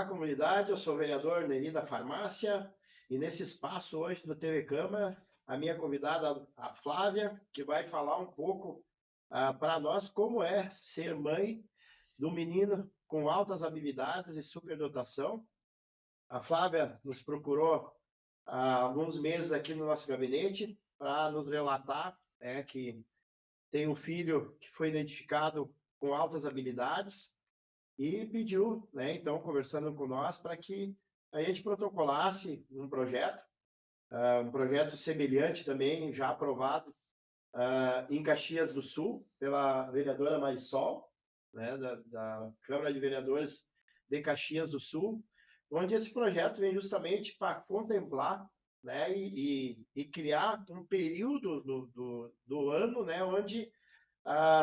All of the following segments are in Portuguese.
Olá, comunidade. Eu sou o vereador Neri da Farmácia e nesse espaço hoje do TV Câmara, a minha convidada, a Flávia, que vai falar um pouco para nós como é ser mãe de um menino com altas habilidades e superdotação. A Flávia nos procurou há alguns meses aqui no nosso gabinete para nos relatar que tem um filho que foi identificado com altas habilidades e pediu, né, então, conversando com nós, para que a gente protocolasse um projeto semelhante também, já aprovado em Caxias do Sul, pela vereadora Marisol, né, da Câmara de Vereadores de Caxias do Sul, onde esse projeto vem justamente para contemplar, né, e criar um período do ano, né, onde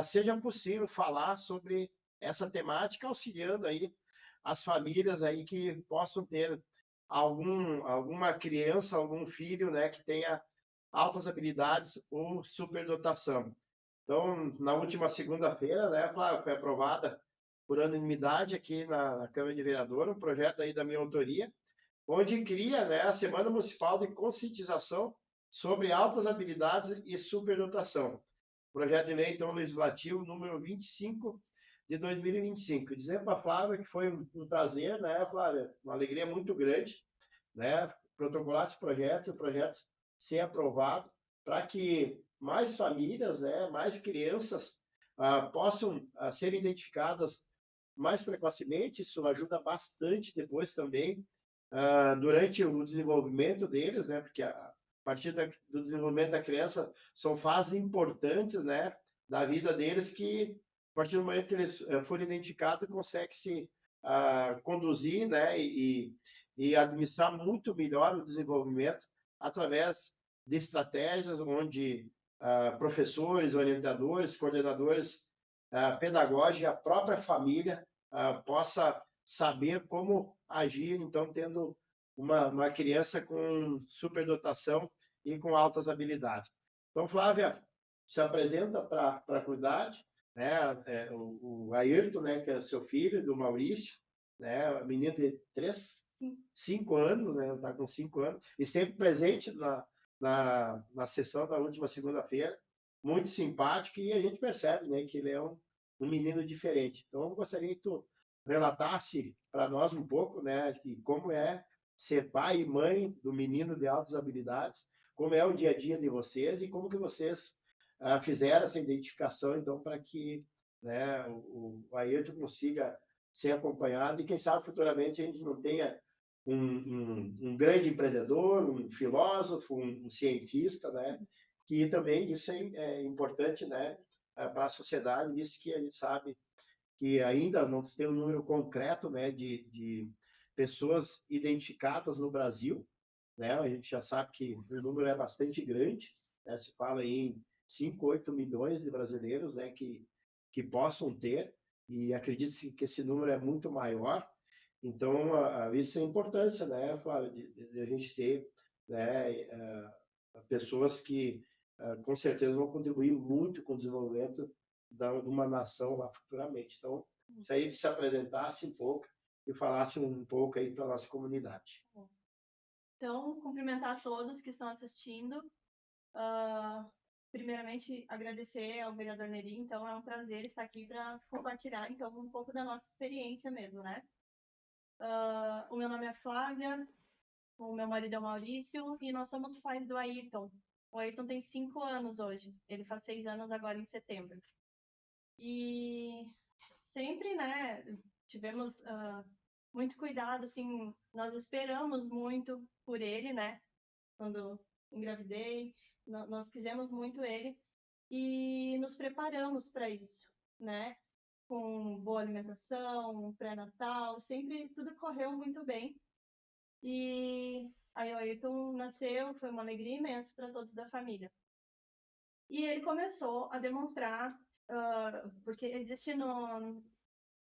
seja possível falar sobre essa temática, auxiliando aí as famílias aí que possam ter alguma criança, algum filho, né, que tenha altas habilidades ou superdotação. Então, na última segunda-feira, né, Flávia, foi aprovada por unanimidade aqui na Câmara de Vereadores um projeto aí da minha autoria, onde cria, né, a Semana Municipal de Conscientização sobre altas habilidades e superdotação. Projeto de lei, então, legislativo número 25 de 2025. Dizer para a Flávia que foi um prazer, né, Flávia? Uma alegria muito grande, né? Protocolar esse projeto, o projeto ser aprovado, para que mais famílias, né, mais crianças possam ser identificadas mais precocemente. Isso ajuda bastante depois também, durante o desenvolvimento deles, né? Porque a partir do desenvolvimento da criança são fases importantes, né, da vida deles que, a partir do momento que eles forem identificados, consegue se conduzir, né, e administrar muito melhor o desenvolvimento através de estratégias onde professores, orientadores, coordenadores pedagógicos e a própria família possa saber como agir, então, tendo uma criança com superdotação e com altas habilidades. Então, Flávia, se apresenta para a comunidade, né? O Ayrton, né, que é seu filho, do Maurício, né, menino de 5 anos, né, está com 5 anos, e sempre presente na sessão da última segunda-feira, muito simpático, e a gente percebe, né, que ele é um menino diferente. Então, eu gostaria que tu relatasse para nós um pouco, né, de como é ser pai e mãe do menino de altas habilidades, como é o dia a dia de vocês e como que vocês fizeram essa identificação, então, para que, né, o Ayrton consiga ser acompanhado e, quem sabe, futuramente a gente não tenha um grande empreendedor, um filósofo, um cientista, né, que também isso é importante, né, para a sociedade, visto que a gente sabe que ainda não se tem um número concreto, né, de pessoas identificadas no Brasil, né? A gente já sabe que o número é bastante grande, né? Se fala em 5, 8 milhões de brasileiros, né, que possam ter, e acredito que esse número é muito maior. Então, isso é a importância, né, Flávio, de a gente ter, né, pessoas que com certeza vão contribuir muito com o desenvolvimento de uma nação lá futuramente. Então, se aí se apresentasse um pouco e falasse um pouco aí para a nossa comunidade. Então, cumprimentar a todos que estão assistindo. Primeiramente, agradecer ao vereador Neri. Então, é um prazer estar aqui para compartilhar então, um pouco da nossa experiência mesmo, né? O meu nome é Flávia, o meu marido é o Maurício e nós somos pais do Ayrton. O Ayrton tem 5 anos hoje. Ele faz 6 anos agora em setembro. E sempre, né, tivemos muito cuidado, assim, nós esperamos muito por ele, né, quando engravidei, nós quisemos muito ele e nos preparamos para isso, né, com boa alimentação, pré-natal, sempre tudo correu muito bem. E aí o Ayrton nasceu, foi uma alegria imensa para todos da família. E ele começou a demonstrar, porque existe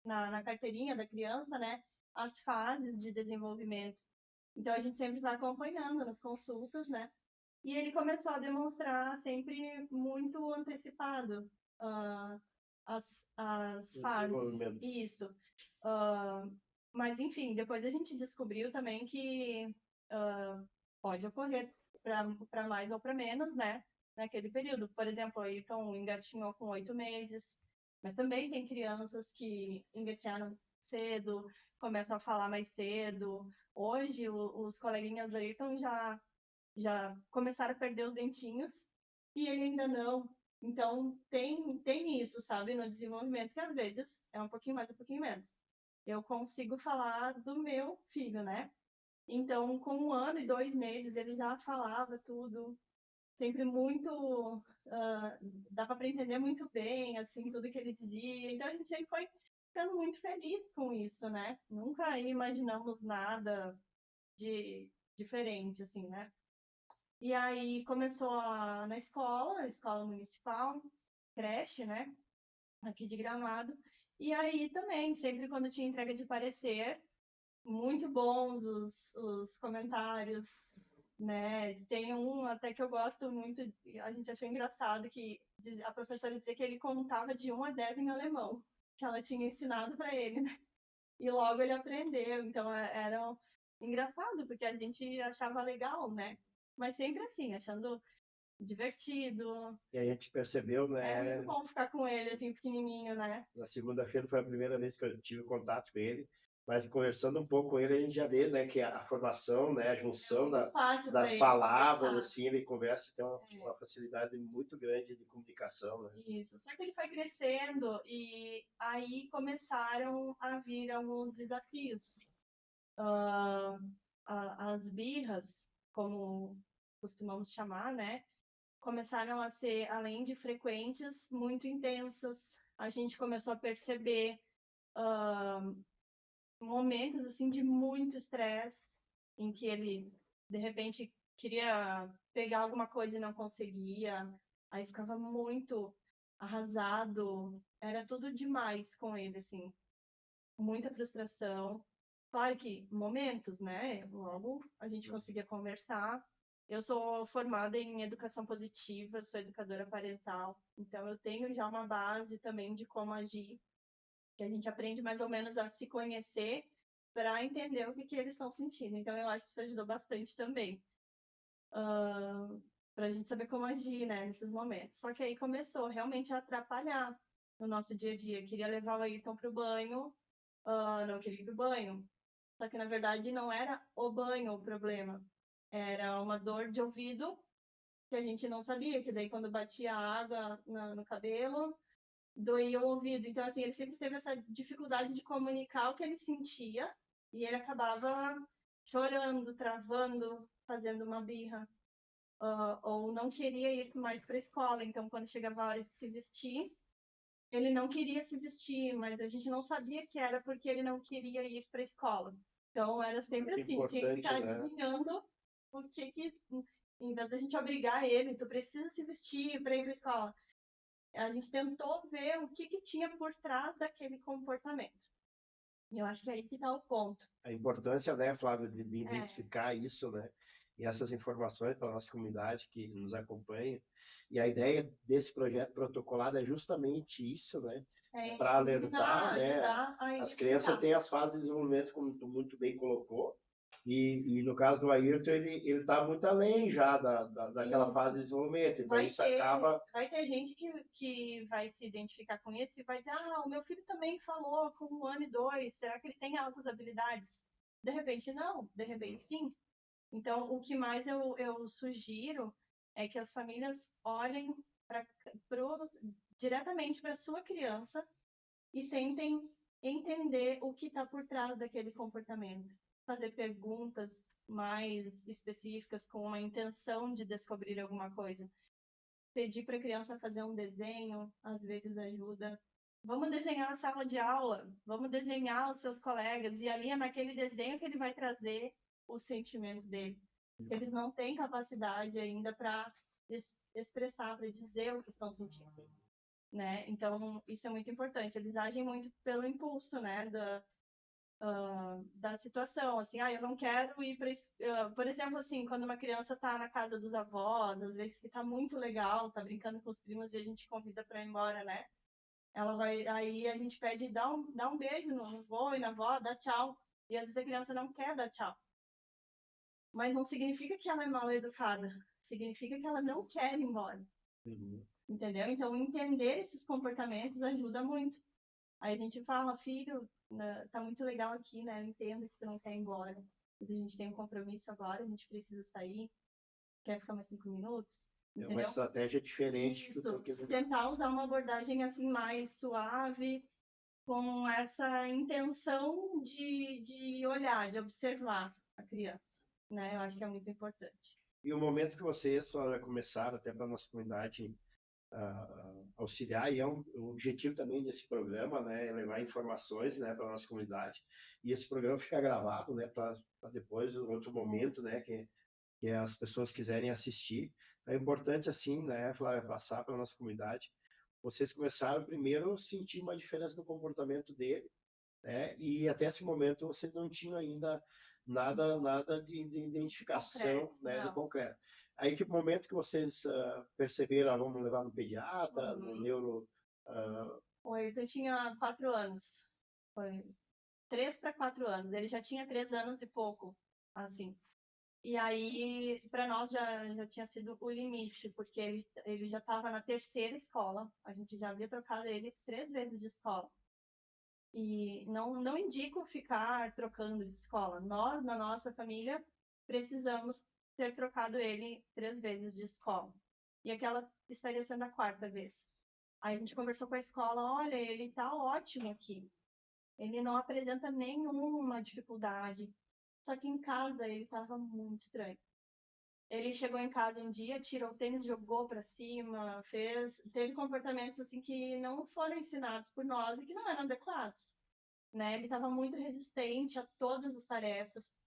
na carteirinha da criança, né, as fases de desenvolvimento. Então, a gente sempre vai acompanhando nas consultas, né? E ele começou a demonstrar sempre muito antecipado as fases. Isso. Mas, enfim, depois a gente descobriu também que pode ocorrer para mais ou para menos, né? Naquele período. Por exemplo, o Ayrton engatinhou com 8 meses, mas também tem crianças que engatinharam cedo, começam a falar mais cedo. Hoje, os coleguinhas do Ayrton já começaram a perder os dentinhos e ele ainda não. Então, tem isso, sabe, no desenvolvimento, que às vezes é um pouquinho mais, um pouquinho menos. Eu consigo falar do meu filho, né? Então, com 1 ano e 2 meses, ele já falava tudo, sempre muito. Dava para entender muito bem, assim, tudo que ele dizia. Então, a gente sempre foi ficando muito feliz com isso, né? Nunca imaginamos nada de diferente, assim, né? E aí começou na escola municipal, creche, né? Aqui de Gramado. E aí também, sempre quando tinha entrega de parecer, muito bons os comentários, né? Tem um até que eu gosto muito, a gente achou engraçado que a professora dizia que ele contava de 1 a 10 em alemão, que ela tinha ensinado para ele, né? E logo ele aprendeu, então era engraçado, porque a gente achava legal, né? Mas sempre assim, achando divertido. E aí a gente percebeu, É né? muito bom ficar com ele, assim, pequenininho, né? Na segunda-feira foi a primeira vez que eu tive contato com ele, mas conversando um pouco com ele, a gente já vê, né, que a formação, né, a junção Fácil para das ele palavras, conversar. assim, ele conversa, tem uma facilidade muito grande de comunicação, né? Isso. Só que ele foi crescendo e aí começaram a vir alguns desafios. Ah, as birras, como costumamos chamar, né? Começaram a ser, além de frequentes, muito intensas. A gente começou a perceber momentos assim de muito estresse, em que ele de repente queria pegar alguma coisa e não conseguia, aí ficava muito arrasado, era tudo demais com ele assim, muita frustração. Claro que momentos, né? Logo a gente conseguia conversar. Eu sou formada em educação positiva, sou educadora parental, então eu tenho já uma base também de como agir, que a gente aprende mais ou menos a se conhecer para entender o que eles estão sentindo. Então, eu acho que isso ajudou bastante também, para a gente saber como agir, né, nesses momentos. Só que aí começou realmente a atrapalhar no nosso dia a dia. Queria levar o Ayrton para o banho, não queria ir para o banho. Só que, na verdade, não era o banho o problema. Era uma dor de ouvido que a gente não sabia, que daí quando batia água no cabelo, doía o ouvido. Então, assim, ele sempre teve essa dificuldade de comunicar o que ele sentia e ele acabava chorando, travando, fazendo uma birra. Ou não queria ir mais para a escola. Então, quando chegava a hora de se vestir, ele não queria se vestir, mas a gente não sabia que era porque ele não queria ir para a escola. Então, era sempre Muito assim, tinha que importante, ficar né? adivinhando por que, em vez da gente obrigar ele, tu precisa se vestir para ir para a escola, a gente tentou ver o que tinha por trás daquele comportamento. E eu acho que é aí que está o ponto. A importância, né, Flávio, de É, identificar isso, né? E essas informações para a nossa comunidade que nos acompanha. E a ideia desse projeto protocolado é justamente isso, né? É para alertar, ensinar, né? ajudar a As crianças identificar. têm as fases de desenvolvimento, como tu muito bem colocou, e no caso do Ayrton, ele está muito além já daquela fase Isso. de desenvolvimento. Então, isso acaba. Vai ter gente que vai se identificar com isso e vai dizer: ah, o meu filho também falou com 1 ano e 2, será que ele tem altas habilidades? De repente, não, de repente, sim. Então, o que mais eu sugiro é que as famílias olhem diretamente para a sua criança e tentem entender o que está por trás daquele comportamento. Fazer perguntas mais específicas com a intenção de descobrir alguma coisa. Pedir para a criança fazer um desenho, às vezes ajuda. Vamos desenhar a sala de aula, vamos desenhar os seus colegas, e ali é naquele desenho que ele vai trazer os sentimentos dele. Eles não têm capacidade ainda para expressar, para dizer o que estão sentindo, né? Então, isso é muito importante. Eles agem muito pelo impulso, né? Da situação, assim, eu não quero ir para... por exemplo, assim, quando uma criança está na casa dos avós, às vezes que está muito legal, está brincando com os primos e a gente convida para ir embora, né? Ela vai, aí a gente pede, dá um beijo no avô e na avó, dá tchau. E às vezes a criança não quer dar tchau. Mas não significa que ela é mal educada. Significa que ela não quer ir embora. Entendeu? Então, entender esses comportamentos ajuda muito. Aí a gente fala, filho, tá muito legal aqui, né? Eu entendo que tu não quer ir embora. Mas a gente tem um compromisso agora, a gente precisa sair. Quer ficar mais 5 minutos? É Entendeu? uma estratégia diferente Isso. do que... Tentar usar uma abordagem assim mais suave, com essa intenção de olhar, de observar a criança, né? Eu acho que é muito importante. E o momento que vocês começaram, até para a nossa comunidade auxiliar, e é o objetivo também desse programa, né, é levar informações, né, para a nossa comunidade, e esse programa fica gravado, né, para depois, em outro momento, né, que as pessoas quiserem assistir. É importante, assim, né, Flávia, passar para a nossa comunidade. Vocês começaram primeiro a sentir uma diferença no comportamento dele, né, e até esse momento vocês não tinham ainda nada de identificação, Concreto, né, de não. concreto. Aí que momento que vocês perceberam, vamos levar no pediatra, no neuro... O Ayrton tinha 4 anos. Foi 3 para 4 anos. Ele já tinha 3 anos e pouco, assim. E aí, para nós já tinha sido o limite, porque ele já estava na terceira escola. A gente já havia trocado ele 3 vezes de escola. E não indico ficar trocando de escola. Nós, na nossa família, precisamos ter trocado ele 3 vezes de escola. E aquela estaria sendo a 4ª vez. Aí a gente conversou com a escola, olha, ele está ótimo aqui. Ele não apresenta nenhuma dificuldade. Só que em casa ele estava muito estranho. Ele chegou em casa um dia, tirou o tênis, jogou para cima, teve comportamentos assim que não foram ensinados por nós e que não eram adequados, né? Ele estava muito resistente a todas as tarefas,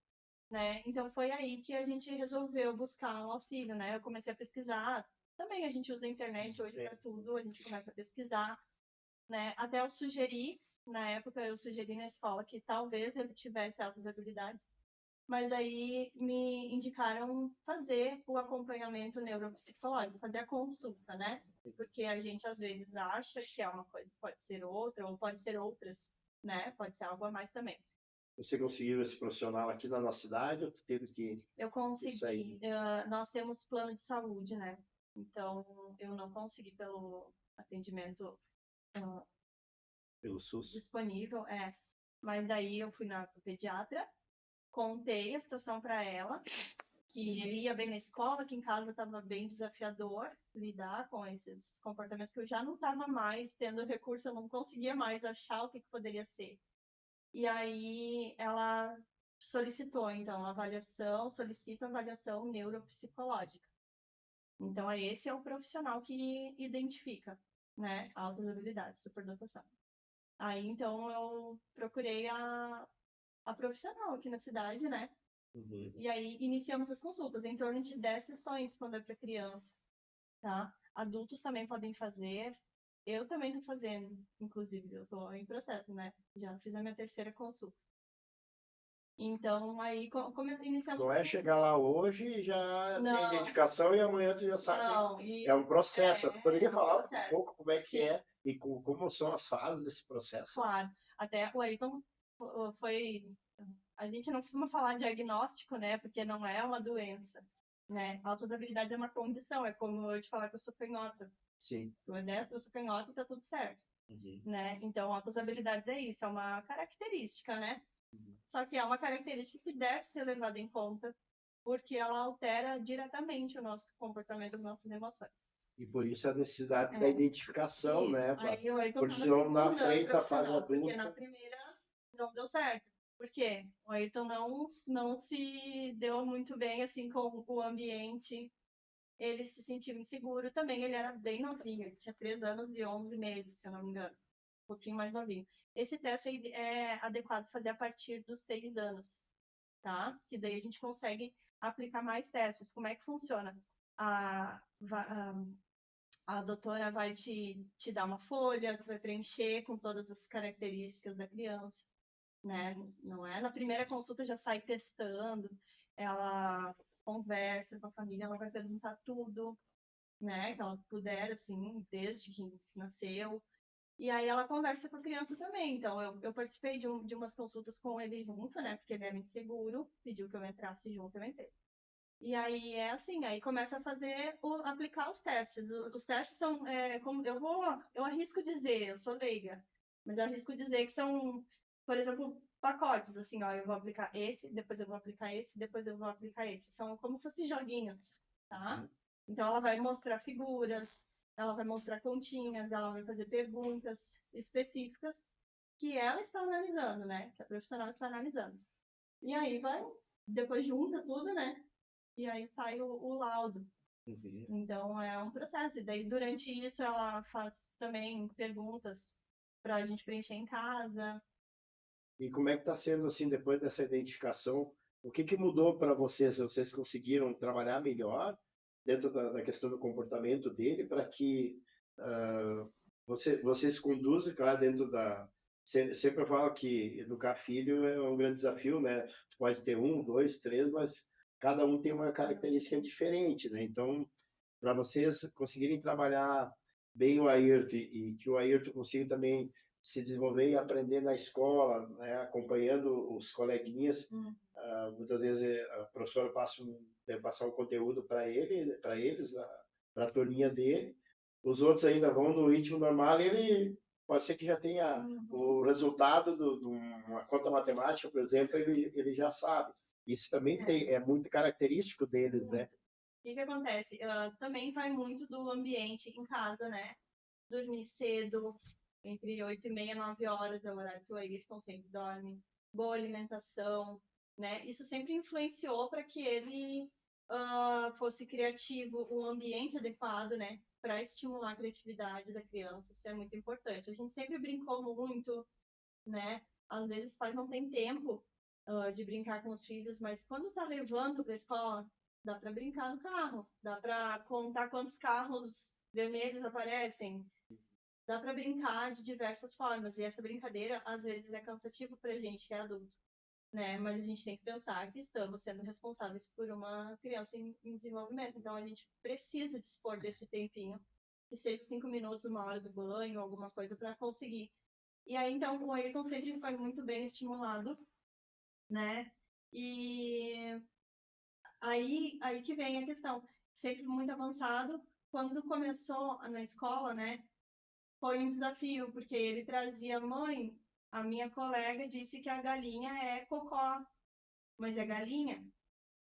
né? Então foi aí que a gente resolveu buscar um auxílio, né? Eu comecei a pesquisar. Também a gente usa a internet hoje para tudo, a gente começa a pesquisar, né? Até eu sugeri, na época eu sugeri na escola que talvez ele tivesse altas habilidades, mas aí me indicaram fazer o acompanhamento neuropsicológico, fazer a consulta, né? Porque a gente às vezes acha que é uma coisa, pode ser outra, ou pode ser outras, né? Pode ser algo a mais também. Você conseguiu esse profissional aqui na nossa cidade ou tu teve que... Eu consegui. Nós temos plano de saúde, né? Então, eu não consegui pelo atendimento pelo SUS disponível, mas daí eu fui na pediatra, contei a situação para ela, que ele ia bem na escola, que em casa estava bem desafiador lidar com esses comportamentos, que eu já não estava mais tendo recurso, eu não conseguia mais achar o que poderia ser. E aí ela solicitou, então, solicita avaliação neuropsicológica. Então, esse é o profissional que identifica, né, altas habilidades, superdotação. Aí, então, eu procurei a profissional aqui na cidade, né? Uhum. E aí, iniciamos as consultas, em torno de 10 sessões quando é para criança, tá? Adultos também podem fazer. Eu também estou fazendo, inclusive, eu estou em processo, né? Já fiz a minha 3ª consulta. Então, aí, como iniciamos... Não é chegar lá hoje e já Não. tem identificação e amanhã tu já sabe. Não, é um processo. Tu poderia falar processo. um pouco como é que Sim. é e como são as fases desse processo? Claro. Até o Ayrton foi... A gente não costuma falar diagnóstico, né? Porque não é uma doença, né? Altas habilidades é uma condição. É como eu te falar que eu sou canhota. Sim. Tu é destro, eu sou canhota e tá tudo certo. Uhum. Né? Então, altas habilidades é isso. É uma característica, né? Uhum. Só que é uma característica que deve ser levada em conta, porque ela altera diretamente o nosso comportamento, as nossas emoções. E por isso a necessidade da identificação, isso. né? Aí eu Porque senão na frente da fase adulta... Porque na primeira não deu certo. Por quê? O Ayrton não se deu muito bem assim com o ambiente. Ele se sentiu inseguro também. Ele era bem novinho. Ele tinha 3 anos e 11 meses, se eu não me engano. Um pouquinho mais novinho. Esse teste é adequado fazer a partir dos 6 anos, tá? Que daí a gente consegue aplicar mais testes. Como é que funciona? A doutora vai te dar uma folha, tu vai preencher com todas as características da criança, né? Não é? Na primeira consulta já sai testando, ela conversa com a família, ela vai perguntar tudo, né? Que ela puder, assim, desde que nasceu. E aí ela conversa com a criança também. Então, eu participei de umas consultas com ele junto, né? Porque ele era inseguro, pediu que eu entrasse junto, eu entrei. E aí é assim, aí começa a fazer, aplicar os testes. Os testes são, como eu arrisco dizer, eu sou leiga, mas eu arrisco dizer que são, por exemplo, pacotes, assim, ó, eu vou aplicar esse, depois eu vou aplicar esse, depois eu vou aplicar esse. São como se fossem joguinhos, tá? Então ela vai mostrar figuras, ela vai mostrar continhas, ela vai fazer perguntas específicas que ela está analisando, né? Que a profissional está analisando. E aí vai, depois junta tudo, né? E aí sai o laudo. Então é um processo. E daí durante isso ela faz também perguntas para a gente preencher em casa. E como é que está sendo, assim, depois dessa identificação? O que que mudou para vocês? Vocês conseguiram trabalhar melhor dentro da questão do comportamento dele para que vocês conduzem, claro, dentro da... Sempre eu falo que educar filho é um grande desafio, né? Tu pode ter um, dois, três, mas cada um tem uma característica diferente, né? Então, para vocês conseguirem trabalhar bem o Ayrton e que o Ayrton consiga também se desenvolver e aprender na escola, né, acompanhando os coleguinhas. Muitas vezes a professora deve passar um conteúdo para eles, para a turminha dele. Os outros ainda vão no ritmo normal e ele pode ser que já tenha o resultado de uma conta matemática, por exemplo, ele já sabe. Isso também é muito característico deles, né? O que acontece? Também vai muito do ambiente em casa, né? Dormir cedo, entre 8h30 e 9 horas é o horário que o Ayrton sempre dorme. Boa alimentação, né? Isso sempre influenciou para que ele fosse criativo, o ambiente adequado, né? Para estimular a criatividade da criança, isso é muito importante. A gente sempre brincou muito, né? Às vezes os pais não têm tempo de brincar com os filhos, mas quando tá levando para a escola, dá para brincar no carro, dá para contar quantos carros vermelhos aparecem, dá para brincar de diversas formas. E essa brincadeira, às vezes, é cansativa para a gente que é adulto, né? Mas a gente tem que pensar que estamos sendo responsáveis por uma criança em desenvolvimento. Então, a gente precisa dispor desse tempinho, que seja 5 minutos, 1 hora do banho, alguma coisa, para conseguir. E aí, então, o Ayrton sempre foi muito bem estimulado, né? E aí que vem a questão. Sempre muito avançado. Quando começou na escola, né? Foi um desafio, porque ele trazia, mãe, a minha colega disse que a galinha é cocó, mas é galinha.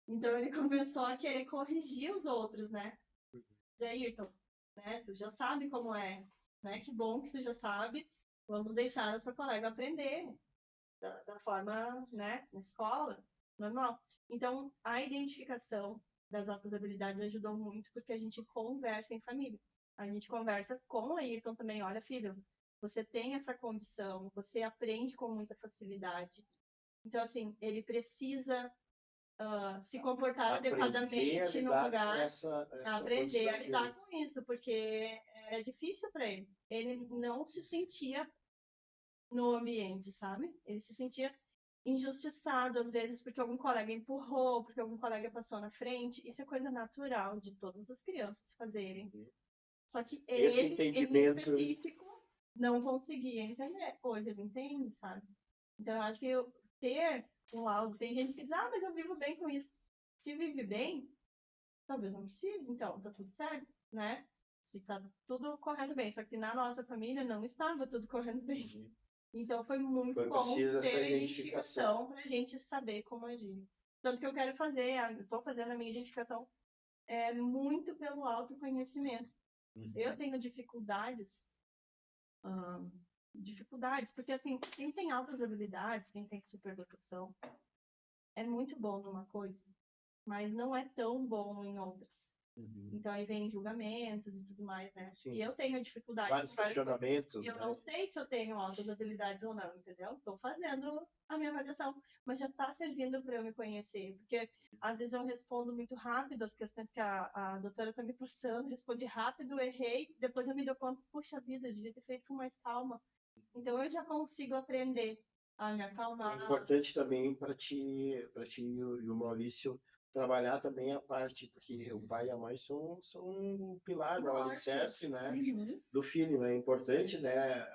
Então ele começou a querer corrigir os outros, né? Zé Ayrton, né? Tu já sabe como é, né? Que bom que tu já sabe. Vamos deixar a sua colega aprender da forma, né? Na escola, normal. Então, a identificação das altas habilidades ajudou muito, porque a gente conversa em família. A gente conversa com o Ayrton também. Olha, filho, você tem essa condição, você aprende com muita facilidade. Então, assim, ele precisa se comportar adequadamente no lugar, essa aprender a lidar dele. com isso, porque era difícil para ele. Ele não se sentia no ambiente, sabe? Ele se sentia injustiçado às vezes porque algum colega empurrou, porque algum colega passou na frente. Isso é coisa natural de todas as crianças fazerem. Só que ele em específico, não conseguia entender. Hoje ele entende, sabe? Então, eu acho que ter um algo... Tem gente que diz, mas eu vivo bem com isso. Se vive bem, talvez não precise, então, tá tudo certo, né? Se tá tudo correndo bem. Só que na nossa família não estava tudo correndo bem. Então, foi muito bom ter a identificação para a gente saber como agir. Tanto que eu quero fazer, estou fazendo a minha identificação muito pelo autoconhecimento. Eu tenho dificuldades, porque assim, quem tem altas habilidades, quem tem superdotação, é muito bom numa coisa, mas não é tão bom em outras. Então aí vem julgamentos e tudo mais, né? Sim. E eu tenho dificuldade vários questionamentos. E eu não sei se eu tenho altas habilidades ou não, entendeu? Estou fazendo a minha avaliação, mas já está servindo para eu me conhecer, porque às vezes eu respondo muito rápido as questões que a doutora está me passando, respondi rápido, errei, depois eu me dou conta, puxa vida, eu devia ter feito com mais calma. Então eu já consigo aprender a me acalmar. É importante também para ti e o Maurício trabalhar também a parte, porque o pai e a mãe são um pilar, o alicerce, né, do filho, né? É importante, né,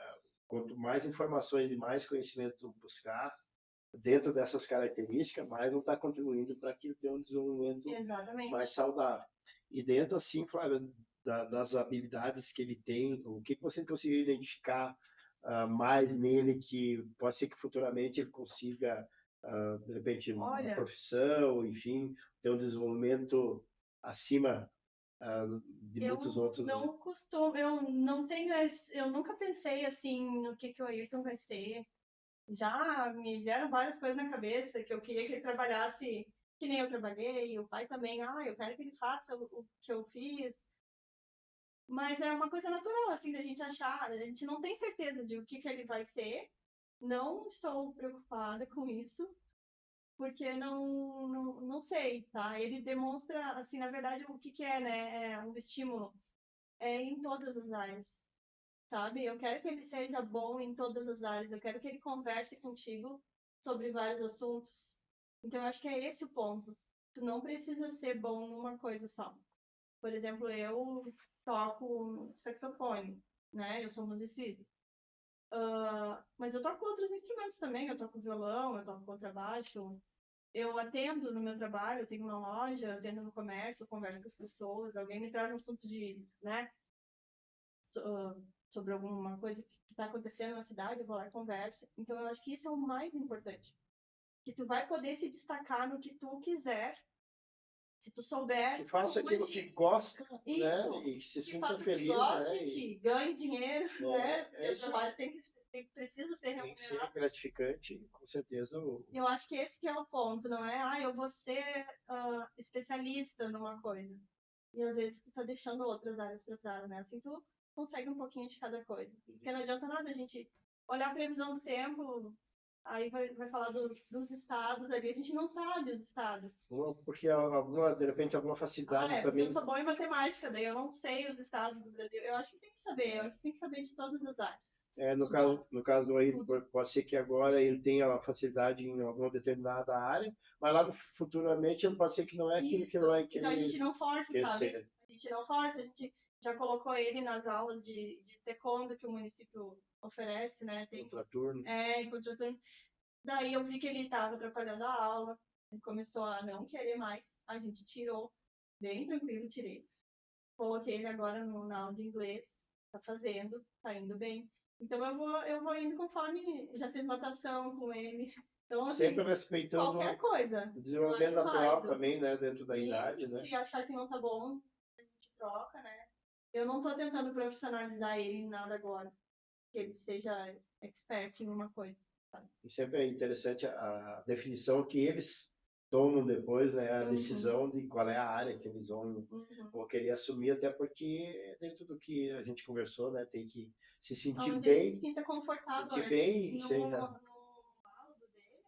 quanto mais informações e mais conhecimento tu buscar dentro dessas características, mais vão estar contribuindo para que tenha um desenvolvimento mais saudável. E dentro, assim, Flávia, das habilidades que ele tem, o que você conseguiu identificar mais nele que pode ser que futuramente ele consiga, de repente, uma profissão, enfim, ter um desenvolvimento acima de muitos outros. Não costumo, eu não tenho, eu nunca pensei assim no que o Ayrton vai ser. Já me vieram várias coisas na cabeça que eu queria que ele trabalhasse que nem eu trabalhei, o pai também, eu quero que ele faça o que eu fiz. Mas é uma coisa natural, assim, da gente achar, a gente não tem certeza de o que ele vai ser. Não estou preocupada com isso, porque não sei, tá? Ele demonstra, assim, na verdade, o que é, né? É um estímulo. É em todas as áreas, sabe? Eu quero que ele seja bom em todas as áreas. Eu quero que ele converse contigo sobre vários assuntos. Então, eu acho que é esse o ponto. Tu não precisa ser bom numa coisa só. Por exemplo, eu toco saxofone, né? Eu sou musicista. Mas eu toco outros instrumentos também. Eu toco violão, eu toco contrabaixo. Eu atendo no meu trabalho, eu tenho uma loja, eu atendo no comércio, eu converso com as pessoas. Alguém me traz um assunto de, né? Sobre alguma coisa que está acontecendo na cidade, eu vou lá e converso. Então, eu acho que isso é o mais importante. Que tu vai poder se destacar no que tu quiser, se tu souber... Que faça aquilo que gosta, isso, né? E que se que sinta faça feliz, que goste, né? que ganhe dinheiro, né? Porque o trabalho precisa ser remunerado. Tem que ser gratificante, com certeza. Eu acho que esse que é o ponto, não é? Eu vou ser especialista numa coisa. E às vezes tu tá deixando outras áreas para trás, né? Assim tu consegue um pouquinho de cada coisa. Porque não adianta nada a gente olhar a previsão do tempo, aí vai falar dos estados ali, a gente não sabe os estados. Porque de repente, alguma facilidade também. Eu sou boa em matemática, daí eu não sei os estados do Brasil. Eu acho que tem que saber, eu acho que tem que saber de todas as áreas. No caso do Ayrton, pode ser que agora ele tenha facilidade em alguma determinada área, mas lá futuramente pode ser que não é aquilo que ele vai querer. Então a gente não força, sabe? A gente não força, a gente já colocou ele nas aulas de taekwondo que o município oferece, né? Tem contraturno. Em contraturno. Daí eu vi que ele estava atrapalhando a aula, ele começou a não querer mais, a gente tirou, bem tranquilo, tirei. Coloquei ele agora na aula de inglês, tá fazendo, tá indo bem. Então eu vou indo conforme, já fiz natação com ele. Então, assim, sempre respeitando qualquer coisa. O desenvolvimento natural também, né? Dentro da idade, né? Se achar que não tá bom, a gente troca, né? Eu não tô tentando profissionalizar ele em nada agora. Que ele seja expert em uma coisa. Sabe? E sempre é interessante a definição que eles tomam depois, né? A decisão de qual é a área que eles vão querer assumir, até porque dentro do que a gente conversou, né? Tem que se sentir onde bem. Ele se sinta confortável, sentir né? bem, no laudo dele,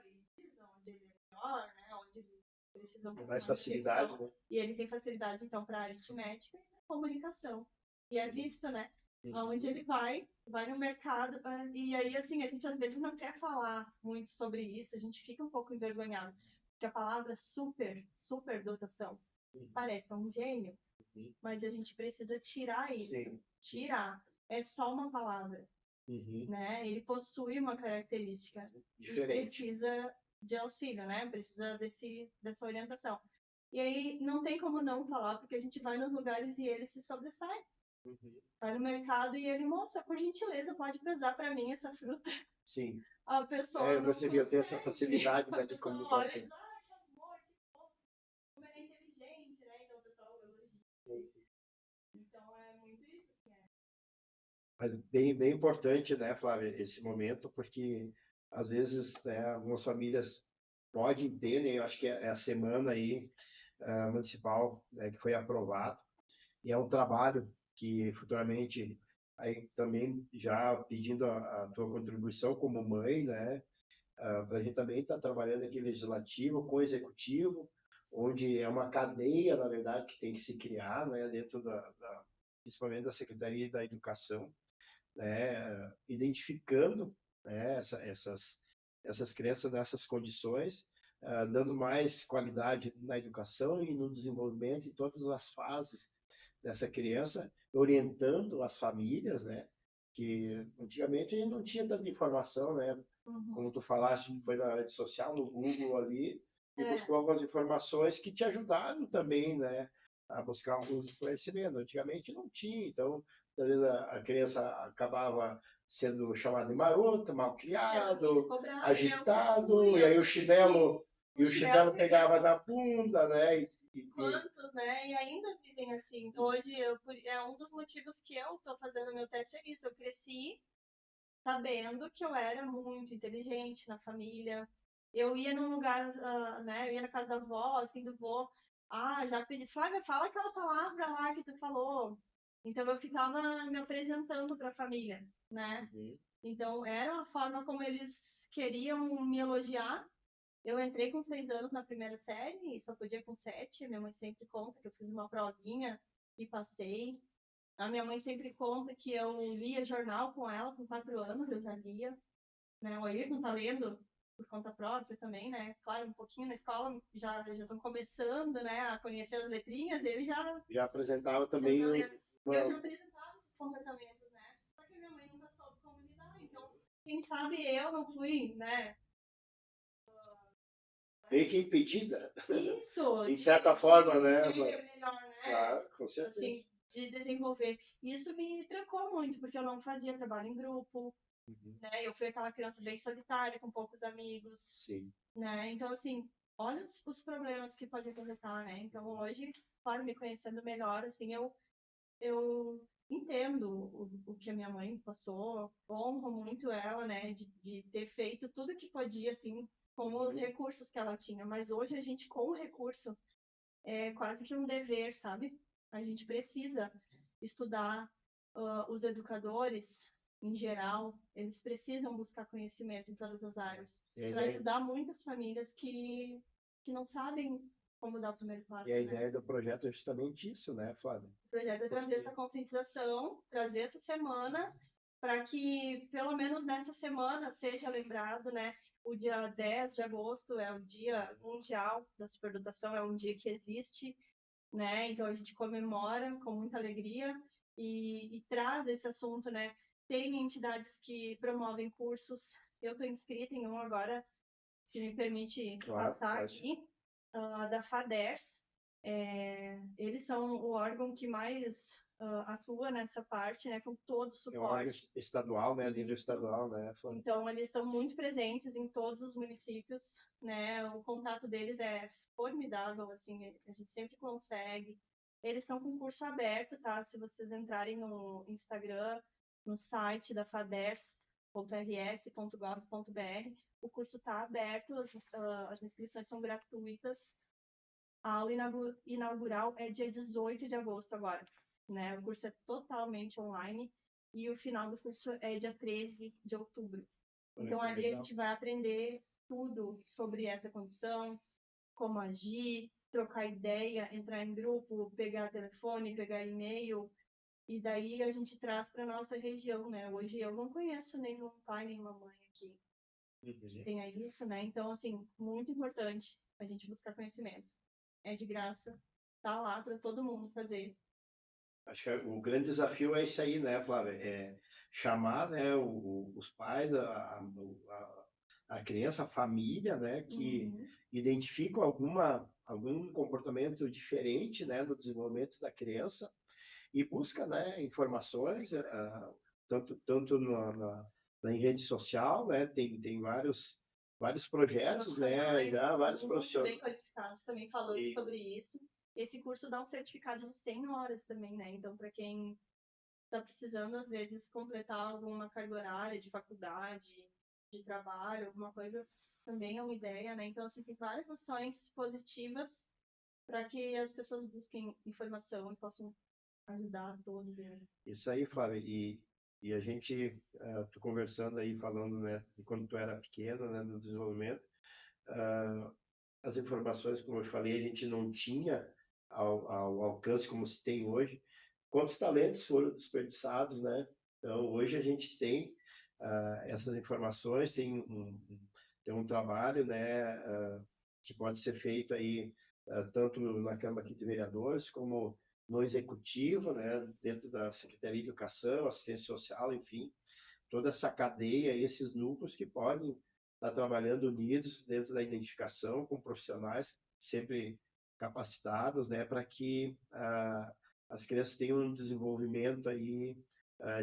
ele diz onde ele é melhor, né? Onde ele precisa mais facilidade, né? E ele tem facilidade, então, para a aritmética e comunicação. E é visto, né? Aonde ele vai no mercado, e aí, assim, a gente às vezes não quer falar muito sobre isso, a gente fica um pouco envergonhado, porque a palavra super dotação parece um gênio, mas a gente precisa tirar isso. Sim. Tirar. É só uma palavra, né? Ele possui uma característica diferente. E precisa de auxílio, né? Precisa dessa orientação. E aí não tem como não falar, porque a gente vai nos lugares e ele se sobressai. Vai no mercado e ele, moça, por gentileza, pode pesar para mim essa fruta. Sim. A pessoa você devia ter essa facilidade, né, de comunicação. Olha, que amor, que bom. Como ele é inteligente, né? Então o pessoal elogia. Então é muito isso, assim. Bem importante, né, Flávia, esse momento, porque às vezes, né, algumas famílias podem ter, né, eu acho que é a semana aí municipal, né, que foi aprovado, e é um trabalho que futuramente, aí também já pedindo a tua contribuição como mãe, né, para a gente também estar trabalhando aqui legislativo com o executivo, onde é uma cadeia, na verdade, que tem que se criar, né, dentro principalmente da Secretaria da Educação, né, identificando, né, essas crianças nessas condições, dando mais qualidade na educação e no desenvolvimento em todas as fases dessa criança, orientando as famílias, né, que antigamente a gente não tinha tanta informação, né? Como tu falaste, foi na rede social, no Google ali, e buscou algumas informações que te ajudaram também, né? A buscar alguns esclarecimentos. Antigamente não tinha, então, às vezes a criança acabava sendo chamada de maroto, mal criado, agitado, e aí o chinelo pegava na bunda, né? Quantos, né? E ainda vivem assim. Hoje, é um dos motivos que eu tô fazendo meu teste, é isso. Eu cresci sabendo que eu era muito inteligente na família. Eu ia num lugar, né? Eu ia na casa da avó, assim, do vô. Ah, já pedi, Flávia, fala aquela palavra lá que tu falou. Então eu ficava me apresentando para a família, né? Então era uma forma como eles queriam me elogiar. Eu entrei com 6 anos na primeira série e só podia com 7. Minha mãe sempre conta que eu fiz uma provinha e passei. A minha mãe sempre conta que eu lia jornal com ela com 4 anos, eu já lia. Né? O Ayrton tá lendo por conta própria também, né? Claro, um pouquinho na escola já estão começando, né, a conhecer as letrinhas, ele já apresentava também eu já apresentava esses comportamentos, né? Só que a minha mãe nunca soube como lidar, então quem sabe eu não fui, né? Meio que impedida. Isso, em certa forma, né? Melhor, né? Claro, com certeza. Assim, de desenvolver. Isso me trancou muito, porque eu não fazia trabalho em grupo, né? Eu fui aquela criança bem solitária, com poucos amigos. Sim. Né? Então, assim, olha os problemas que pode acarretar, né? Então, hoje, claro, me conhecendo melhor, assim, eu entendo o que a minha mãe passou, honro muito ela, né, de ter feito tudo que podia, assim, com os recursos que ela tinha. Mas hoje a gente, com o recurso, é quase que um dever, sabe? A gente precisa estudar. Os educadores, em geral, eles precisam buscar conhecimento em todas as áreas para ajudar muitas famílias que não sabem como dar o primeiro passo. E a ideia do projeto é justamente isso, né, Flávia? O projeto é trazer essa conscientização, trazer essa semana, para que, pelo menos nessa semana, seja lembrado, né? O dia 10 de agosto é o Dia Mundial da Superdotação, é um dia que existe, né? Então a gente comemora com muita alegria e traz esse assunto, né? Tem entidades que promovem cursos. Eu estou inscrita em um agora, se me permite passar aqui, da FADERS. Eles são o órgão que mais atua nessa parte, né? Com todo o suporte. É um órgão estadual, né? Nível estadual, né? Então, eles estão muito presentes em todos os municípios, né? O contato deles é formidável, assim, a gente sempre consegue. Eles estão com curso aberto, tá? Se vocês entrarem no Instagram, no site da faders.rs.gov.br, o curso está aberto, as inscrições são gratuitas. A aula inaugural é dia 18 de agosto agora, né? O curso é totalmente online e o final do curso é dia 13 de outubro. Então, ali a gente vai aprender tudo sobre essa condição, como agir, trocar ideia, entrar em grupo, pegar telefone, pegar e-mail, e daí a gente traz para nossa região, né? Hoje eu não conheço nenhum pai, nenhuma mãe aqui que tenha isso, né? Então, assim, muito importante a gente buscar conhecimento. É de graça, tá lá para todo mundo fazer. Acho que o grande desafio é isso aí, né, Flávia? É chamar, né, os pais, a criança, a família, né, que identificam algum comportamento diferente, né, no desenvolvimento da criança e busca, né, informações, tanto em rede social, né, tem vários projetos, né, já vários profissionais bem qualificados também falando sobre isso. Esse curso dá um certificado de 100 horas também, né? Então, para quem está precisando, às vezes, completar alguma carga horária de faculdade, de trabalho, alguma coisa, também é uma ideia, né? Então, assim, tem várias ações positivas para que as pessoas busquem informação e possam ajudar todos. Né? Isso aí, Flávia. E a gente, tô conversando aí, falando, né, de quando tu era pequena, né, no desenvolvimento, as informações, como eu falei, a gente não tinha ao alcance como se tem hoje. Quantos talentos foram desperdiçados, né? Então, hoje a gente tem essas informações, tem um trabalho, né, que pode ser feito aí tanto na Câmara aqui de Vereadores, como no executivo, né, dentro da Secretaria de Educação, Assistência Social, enfim, toda essa cadeia, esses núcleos que podem estar trabalhando unidos dentro da identificação com profissionais sempre capacitados, né, para que as crianças tenham um desenvolvimento aí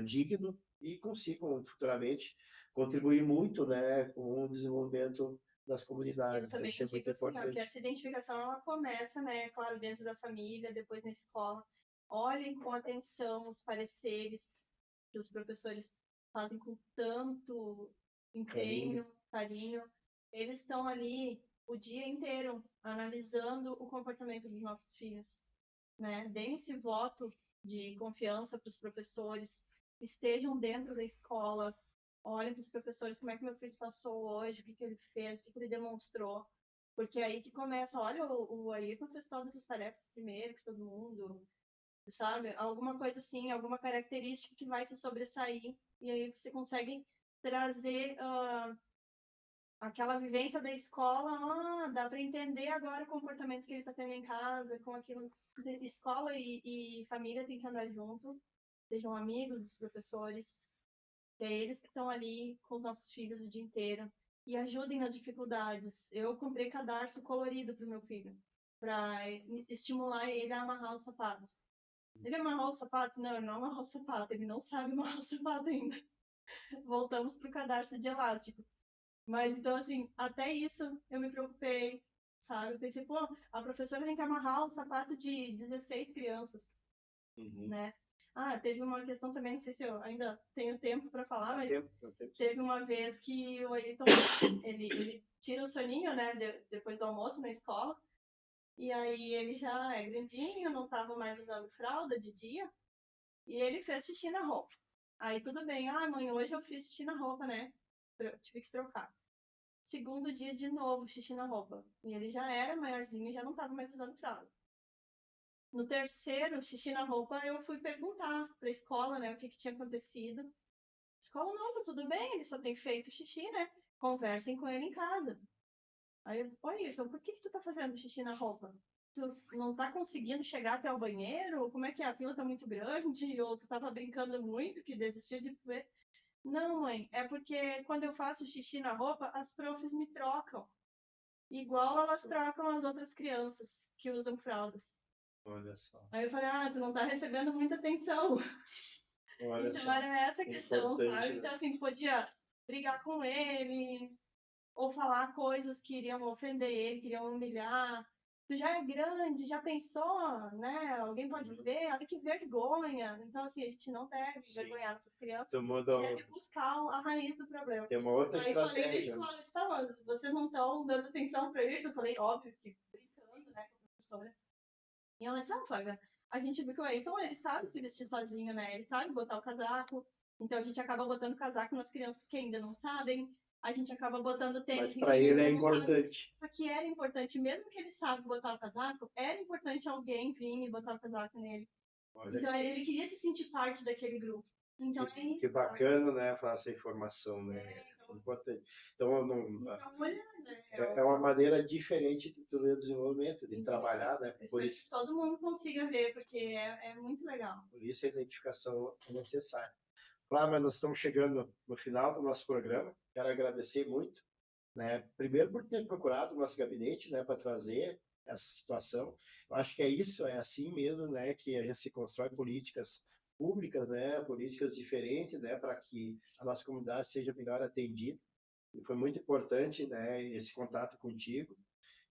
digno e consigam futuramente contribuir muito, né, com o desenvolvimento das comunidades. Eu também Isso é muito digo assim, ó, que importante. essa identificação ela começa, né, claro, dentro da família, depois na escola. Olhem com atenção os pareceres que os professores fazem com tanto empenho, carinho. Eles estão ali o dia inteiro analisando o comportamento dos nossos filhos, né? Deem esse voto de confiança para os professores, estejam dentro da escola, olhem para os professores como é que meu filho passou hoje, o que, que ele fez, o que, que ele demonstrou. Porque é aí que começa, olha, o Ayrton fez todas as tarefas primeiro que todo mundo, sabe? Alguma coisa assim, alguma característica que vai se sobressair. E aí você consegue trazer aquela vivência da escola, dá para entender agora o comportamento que ele está tendo em casa, com aquilo. Escola e família tem que andar junto, sejam amigos dos professores, que é eles que estão ali com os nossos filhos o dia inteiro. E ajudem nas dificuldades. Eu comprei cadarço colorido para o meu filho, para estimular ele a amarrar o sapato. Ele amarrou o sapato? Não, ele não amarrou o sapato, ele não sabe amarrar o sapato ainda. Voltamos para o cadarço de elástico. Mas então, assim, até isso eu me preocupei, sabe? Eu pensei, pô, a professora tem que amarrar o sapato de 16 crianças, né? Ah, teve uma questão também, não sei se eu ainda tenho tempo para falar, mas teve uma vez que o Ayrton, ele tira o soninho, né, depois do almoço na escola, e aí ele já é grandinho, não estava mais usando fralda de dia, e ele fez xixi na roupa. Aí tudo bem, ah, mãe, hoje eu fiz xixi na roupa, né? Eu tive que trocar. Segundo dia de novo, xixi na roupa. E ele já era maiorzinho, já não estava mais usando fralda. No terceiro, xixi na roupa, eu fui perguntar para a escola, né, o que tinha acontecido. A escola, não, tá tudo bem, ele só tem feito xixi, né? Conversem com ele em casa. Aí eu, oi, Ayrton, por que tu tá fazendo xixi na roupa? Tu não tá conseguindo chegar até o banheiro? Como é que é? A fila tá muito grande? Ou tu tava brincando muito que desistiu de ver? Não, mãe, é porque quando eu faço xixi na roupa, as profs me trocam. Igual elas trocam as outras crianças que usam fraldas. Olha só. Aí eu falei, ah, tu não tá recebendo muita atenção. Olha Então só. era essa a questão, Importante, sabe? né? Então, assim, podia brigar com ele, ou falar coisas que iriam ofender ele, que iriam humilhar. Tu já é grande, já pensou, né? Alguém pode ver, olha que vergonha. Então, assim, a gente não deve envergonhar essas crianças. Deve buscar a raiz do problema. Tem uma outra Aí falei na estratégia. escola, tá, vocês não estão dando atenção para ele? Eu falei, óbvio que brincando, né, com a professora. E ela disse, Flávia, a gente viu que o Ayrton, ele sabe se vestir sozinho, né? Ele sabe botar o casaco. Então a gente acaba botando casaco nas crianças que ainda não sabem. A gente acaba botando tênis Mas em para quem ele ainda é não sabe. importante. Só que era importante, mesmo que ele sabe botar o casaco, era importante alguém vir e botar o casaco nele. Olha, então ele queria se sentir parte daquele grupo. Então é isso. que bacana, né, falar essa informação, né? Então, Importante. Então, não, isso é um olhar, né? é uma maneira diferente de tu ver o desenvolvimento, de Isso trabalhar, né? Eu espero que todo mundo consiga ver, porque é muito legal. Por isso a identificação é necessária. Flávia, nós estamos chegando no final do nosso programa. Quero agradecer muito, né? Primeiro por ter procurado o nosso gabinete, né, para trazer essa situação. Eu acho que é isso, é assim mesmo, né, que a gente se constrói políticas públicas, né, políticas diferentes, né, para que a nossa comunidade seja melhor atendida. E foi muito importante, né, esse contato contigo.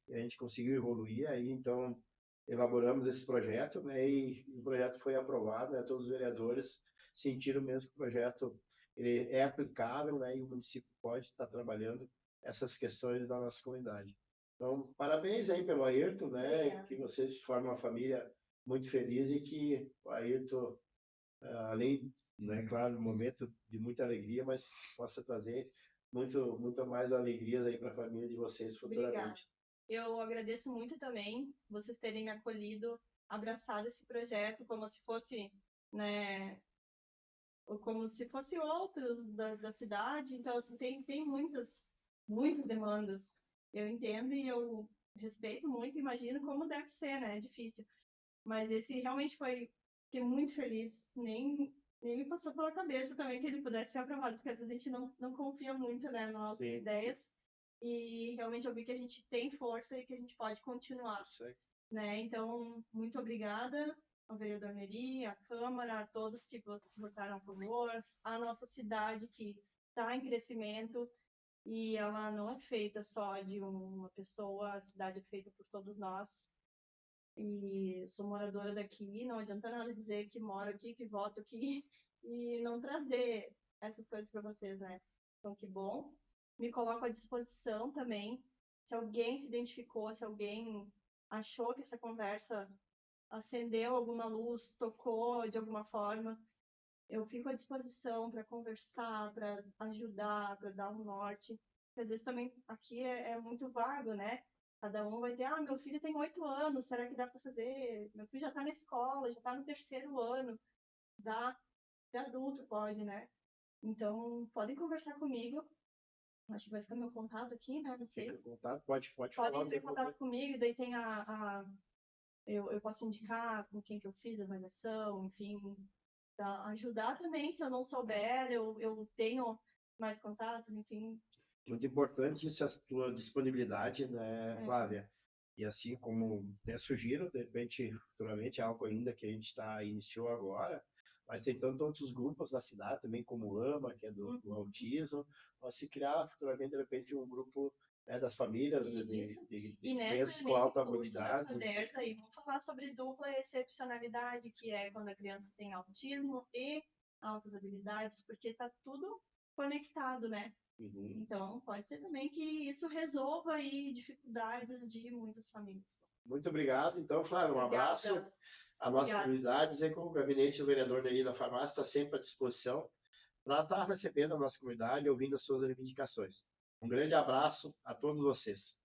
E a gente conseguiu evoluir aí, então elaboramos esse projeto, né, e o projeto foi aprovado, né, todos os vereadores sentiram mesmo que o projeto ele é aplicável, né, e o município pode estar trabalhando essas questões da nossa comunidade. Então, parabéns aí pelo Ayrton, né, que vocês formam uma família muito feliz e que o Ayrton, além, né, claro, um momento de muita alegria, mas possa trazer muito mais alegrias aí para a família de vocês futuramente. Obrigada. Eu agradeço muito também vocês terem me acolhido, abraçado esse projeto como se fosse, né, ou como se fosse outros da cidade. Então, assim, tem muitas demandas. Eu entendo e eu respeito muito, imagino como deve ser, né? É difícil. Mas esse realmente fiquei muito feliz, nem me passou pela cabeça também que ele pudesse ser aprovado, porque às vezes a gente não confia muito, né, nas nossas Sim, ideias, e realmente eu vi que a gente tem força e que a gente pode continuar, sim. né? Então, muito obrigada ao vereador Neri, à Câmara, a todos que votaram a favor, a nossa cidade que está em crescimento, e ela não é feita só de uma pessoa, a cidade é feita por todos nós. E sou moradora daqui, não adianta nada dizer que moro aqui, que voto aqui, e não trazer essas coisas para vocês, né? Então, que bom. Me coloco à disposição também. Se alguém se identificou, se alguém achou que essa conversa acendeu alguma luz, tocou de alguma forma, eu fico à disposição para conversar, para ajudar, para dar um norte. Porque às vezes também aqui é muito vago, né? Cada um vai ter, meu filho tem 8 anos, será que dá para fazer? Meu filho já está na escola, já está no 3º ano. Dá, até adulto pode, né? Então, podem conversar comigo. Acho que vai ficar meu contato aqui, né? Não sei. Fica em contato, pode falar. Podem ter contato comigo, daí tem eu posso indicar com quem que eu fiz a avaliação, enfim, para ajudar também, se eu não souber, eu tenho mais contatos, enfim. Muito importante essa tua disponibilidade, né, Flávia? E assim como até sugiro, de repente, futuramente, é algo ainda que a gente iniciou agora, mas tem tantos outros grupos na cidade também, como o AMA, que é do autismo, pode se criar futuramente, de repente, um grupo, né, das famílias de crianças com alta habilidade. Aí vamos falar sobre dupla excepcionalidade, que é quando a criança tem autismo e altas habilidades, porque está tudo conectado, né? Uhum. Então, pode ser também que isso resolva aí dificuldades de muitas famílias. Muito obrigado. Então, Flávio, um abraço. A nossa comunidade, dizer que o gabinete do vereador Neri da Farmácia está sempre à disposição para estar recebendo a nossa comunidade e ouvindo as suas reivindicações. Um grande abraço a todos vocês.